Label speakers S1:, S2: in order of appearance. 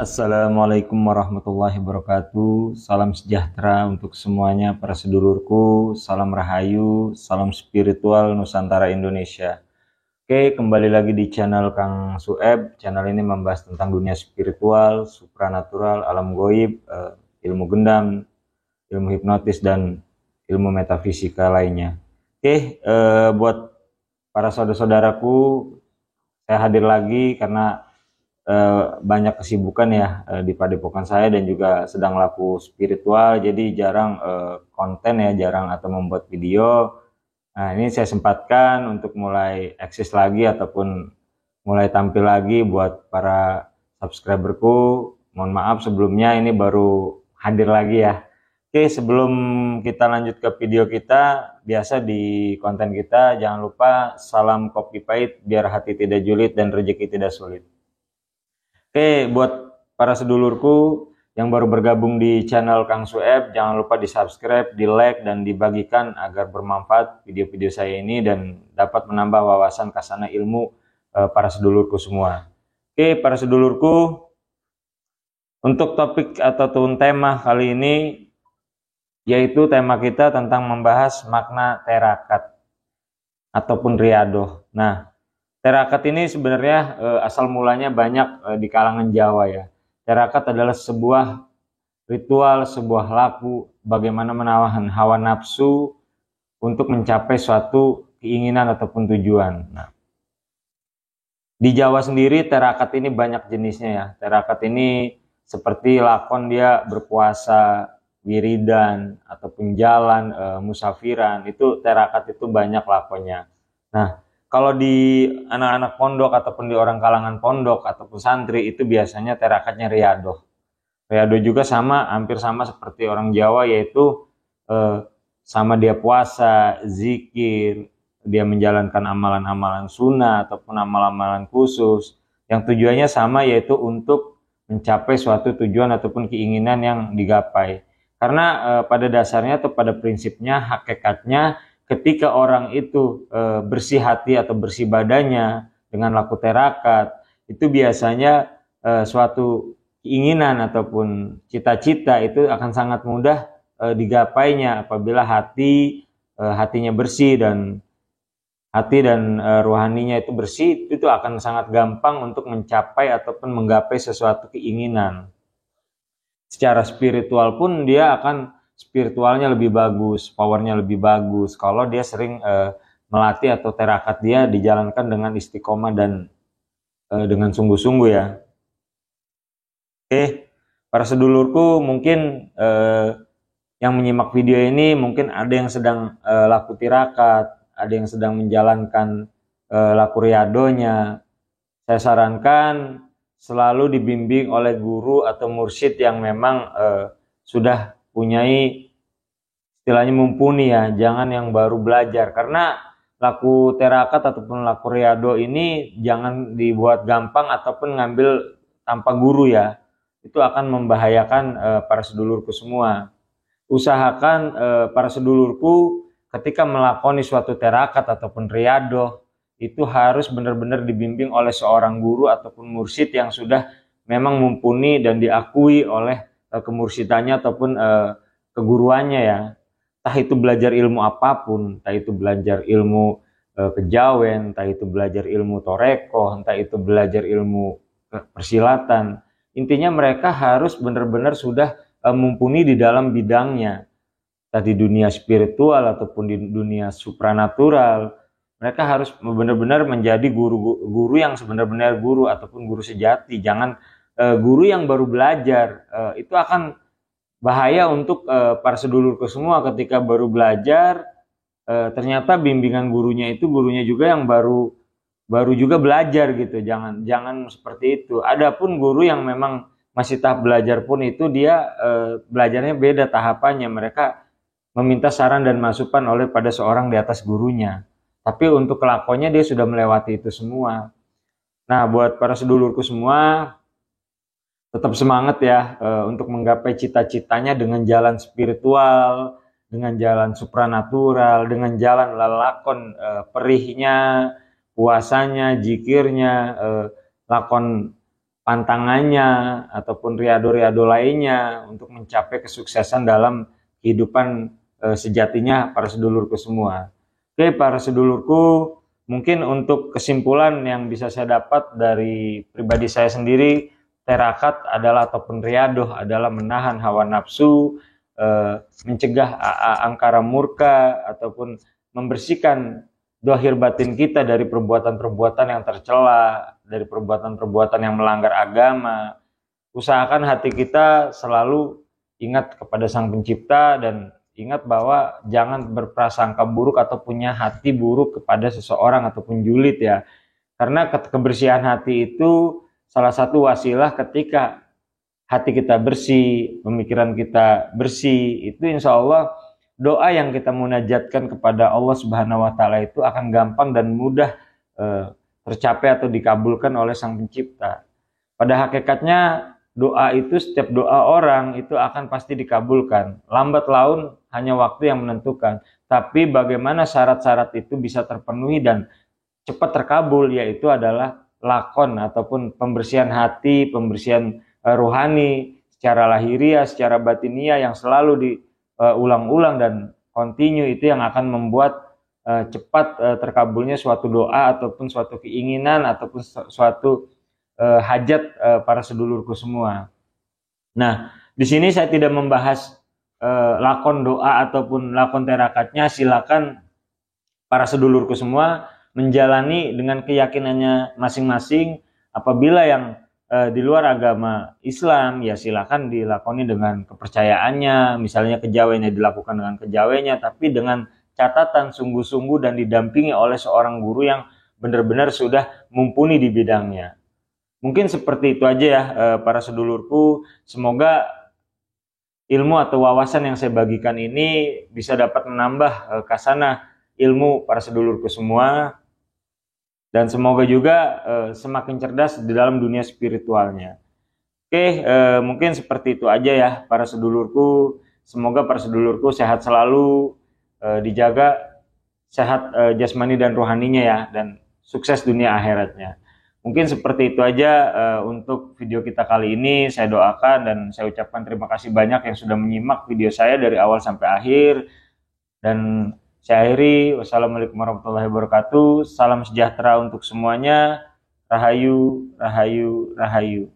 S1: Assalamualaikum warahmatullahi wabarakatuh. Salam sejahtera untuk semuanya para sedulurku. Salam rahayu, salam spiritual Nusantara Indonesia. Oke, kembali lagi di channel Kang Sueb. Channel ini membahas tentang dunia spiritual, supranatural, alam goib, ilmu gendam, ilmu hipnotis, dan ilmu metafisika lainnya. Oke, buat para saudara-saudaraku, saya hadir lagi karena banyak kesibukan ya di padepokan saya dan juga sedang laku spiritual, jadi jarang konten ya, jarang atau membuat video. Nah, ini saya sempatkan untuk mulai eksis lagi ataupun mulai tampil lagi buat para subscriberku. Mohon maaf sebelumnya, ini baru hadir lagi ya. Oke, sebelum kita lanjut ke video kita, biasa di konten kita jangan lupa salam kopi pahit biar hati tidak julid dan rezeki tidak sulit. Oke, buat para sedulurku yang baru bergabung di channel Kang Sueb, jangan lupa di subscribe, di like, dan dibagikan agar bermanfaat video-video saya ini dan dapat menambah wawasan khazanah ilmu para sedulurku semua. Oke, para sedulurku, untuk topik atau tema kali ini, yaitu tema kita tentang membahas makna terakat ataupun riadoh. Nah, terakat ini sebenarnya asal mulanya banyak di kalangan Jawa ya. Terakat adalah sebuah ritual, sebuah laku bagaimana menahan hawa nafsu untuk mencapai suatu keinginan ataupun tujuan. Nah, di Jawa sendiri terakat ini banyak jenisnya ya. Terakat ini seperti lakon dia berpuasa, wiridan, ataupun jalan, musafiran. Itu terakat itu banyak lakonnya. Nah, kalau di anak-anak pondok ataupun di orang kalangan pondok ataupun santri itu biasanya terakatnya riadoh. Riadoh juga sama, hampir sama seperti orang Jawa, yaitu sama dia puasa, zikir, dia menjalankan amalan-amalan sunnah ataupun amalan-amalan khusus. Yang tujuannya sama, yaitu untuk mencapai suatu tujuan ataupun keinginan yang digapai. Karena pada dasarnya atau pada prinsipnya, hakikatnya, ketika orang itu bersih hati atau bersih badannya dengan laku terakat, itu biasanya suatu keinginan ataupun cita-cita itu akan sangat mudah digapainya apabila hatinya bersih dan rohaninya itu bersih, itu akan sangat gampang untuk mencapai ataupun menggapai sesuatu keinginan. Secara spiritual pun dia akan spiritualnya lebih bagus, powernya lebih bagus kalau dia sering melatih atau terakat dia dijalankan dengan istiqomah dan dengan sungguh-sungguh ya. Oke, para sedulurku, mungkin yang menyimak video ini mungkin ada yang sedang laku tirakat, ada yang sedang menjalankan laku riadonya. Saya sarankan selalu dibimbing oleh guru atau mursyid yang memang sudah punyai istilahnya mumpuni ya, jangan yang baru belajar. Karena laku terakat ataupun laku riado ini jangan dibuat gampang ataupun ngambil tanpa guru ya, itu akan membahayakan para sedulurku semua. Usahakan para sedulurku ketika melakoni suatu terakat ataupun riado itu harus benar-benar dibimbing oleh seorang guru ataupun mursyid yang sudah memang mumpuni dan diakui oleh kemursidannya ataupun keguruannya ya. Entah itu belajar ilmu apapun, entah itu belajar ilmu kejawen, entah itu belajar ilmu toreko, entah itu belajar ilmu persilatan. Intinya mereka harus benar-benar sudah mumpuni di dalam bidangnya. Entah di dunia spiritual ataupun di dunia supranatural. Mereka harus benar-benar menjadi guru yang sebenar-benar guru ataupun guru sejati. Jangan guru yang baru belajar, itu akan bahaya untuk para sedulurku semua. Ketika baru belajar, ternyata bimbingan gurunya itu gurunya juga yang baru juga belajar gitu. Jangan seperti itu. Adapun guru yang memang masih tahap belajar pun itu dia belajarnya beda tahapannya. Mereka meminta saran dan masukan oleh pada seorang di atas gurunya. Tapi untuk kelakuannya dia sudah melewati itu semua. Nah, buat para sedulurku semua, tetap semangat ya untuk menggapai cita-citanya dengan jalan spiritual, dengan jalan supranatural, dengan jalan lakon perihnya, puasanya, jikirnya, lakon pantangannya ataupun riado-riado lainnya untuk mencapai kesuksesan dalam kehidupan sejatinya para sedulurku semua. Oke, para sedulurku, mungkin untuk kesimpulan yang bisa saya dapat dari pribadi saya sendiri, terakat adalah ataupun riadoh adalah menahan hawa nafsu, mencegah angkara murka ataupun membersihkan dohir batin kita dari perbuatan-perbuatan yang tercela, dari perbuatan-perbuatan yang melanggar agama. Usahakan hati kita selalu ingat kepada Sang Pencipta dan ingat bahwa jangan berprasangka buruk atau punya hati buruk kepada seseorang ataupun julid ya. Karena kebersihan hati itu salah satu wasilah ketika hati kita bersih, pemikiran kita bersih, itu insya Allah doa yang kita munajatkan kepada Allah Subhanahu wa Ta'ala itu akan gampang dan mudah tercapai atau dikabulkan oleh Sang Pencipta. Pada hakikatnya doa itu, setiap doa orang itu akan pasti dikabulkan. Lambat laun hanya waktu yang menentukan. Tapi bagaimana syarat-syarat itu bisa terpenuhi dan cepat terkabul, yaitu adalah lakon ataupun pembersihan hati, pembersihan rohani secara lahiriah, secara batiniah yang selalu diulang-ulang dan kontinu, itu yang akan membuat cepat terkabulnya suatu doa ataupun suatu keinginan ataupun suatu hajat para sedulurku semua. Nah, di sini saya tidak membahas lakon doa ataupun lakon terakatnya. Silakan para sedulurku semua menjalani dengan keyakinannya masing-masing. Apabila yang di luar agama Islam, ya silakan dilakoni dengan kepercayaannya, misalnya kejawennya dilakukan dengan kejawennya, tapi dengan catatan sungguh-sungguh dan didampingi oleh seorang guru yang benar-benar sudah mumpuni di bidangnya. Mungkin seperti itu aja ya para sedulurku. Semoga ilmu atau wawasan yang saya bagikan ini bisa dapat menambah kasanah ilmu para sedulurku semua. Dan semoga juga semakin cerdas di dalam dunia spiritualnya. Oke, mungkin seperti itu aja ya para sedulurku. Semoga para sedulurku sehat selalu, dijaga sehat jasmani dan rohaninya ya, dan sukses dunia akhiratnya. Mungkin seperti itu aja untuk video kita kali ini. Saya doakan dan saya ucapkan terima kasih banyak yang sudah menyimak video saya dari awal sampai akhir. Dan saya akhiri, wassalamualaikum warahmatullahi wabarakatuh. Salam sejahtera untuk semuanya. Rahayu, rahayu, rahayu.